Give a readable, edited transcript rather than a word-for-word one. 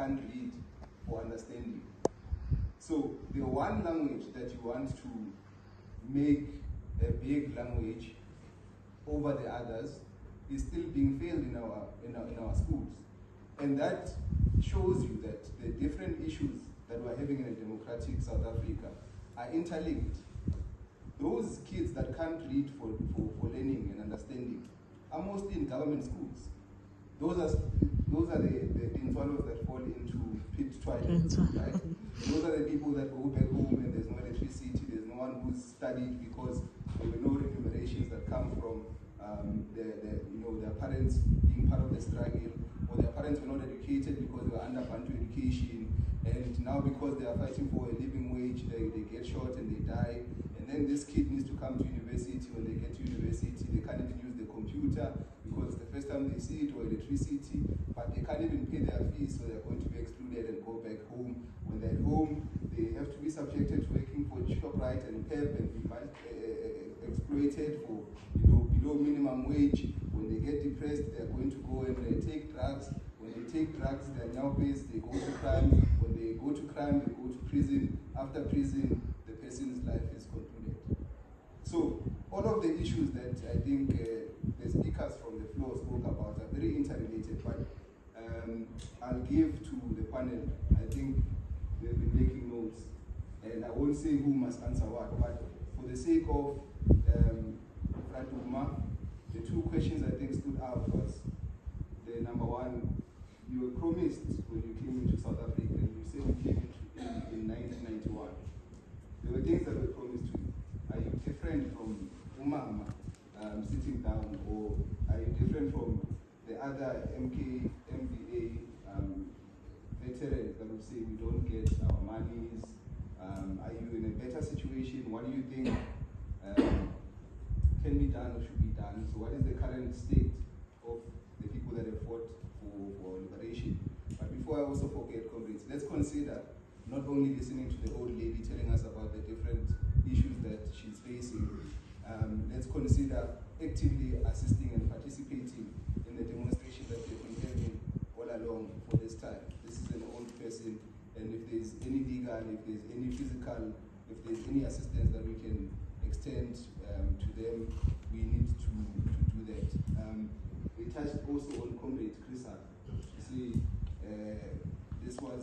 can't read or understand you. So the one language that you want to make a big language over the others is still being failed in our schools. And that shows you that the different issues that we're having in a democratic South Africa are interlinked. Those kids that can't read for learning and understanding are mostly in government schools. Those are the involved that fall into pit twilight, right? Those are the people that go back home and there's no electricity, there's no one who's studied because there were no remunerations that come from their parents being part of the struggle, or their parents were not educated because they were under Bantu education, and now because they are fighting for a living wage, they get shot and they die. And then this kid needs to come to university. When they get to university, they can't even use the computer because it's the first time they see it, or electricity, but they can't even pay their fees, so they're going to be excluded and go back home. When they're at home, they have to be subjected to working for ShopRite and PEP and be exploited for below minimum wage. When they get depressed, they're going to go and they take drugs. When they take drugs, they're now based, they go to crime. When they go to crime, they go to prison. After prison, the person's life is concluded. So all of the issues that I think the speakers from the floor spoke about are very interrelated, but I'll give to the panel. I think they've been making notes, and I won't say who must answer what, but for the sake of Fratuma, the two questions I think stood out was the number one, you were promised when you came into South Africa, and you said you came in 1991. There were things that were promised to you. Are you different from Umama sitting down, or are you different from the other MK, MBA veterans that would say we don't get our monies? Are you in a better situation? What do you think can be done or should be done? So what is the current state of the people that have fought for liberation? But before I also forget, comrades, let's consider not only listening to the old lady telling us about the different issues that she's facing, let's consider actively assisting and participating in the demonstration that we've been having all along for this time. This is an old person, and if there's any legal, if there's any physical, if there's any assistance that we can extend to them, we need to do that. We touched also on Comrade Chris. You see, this was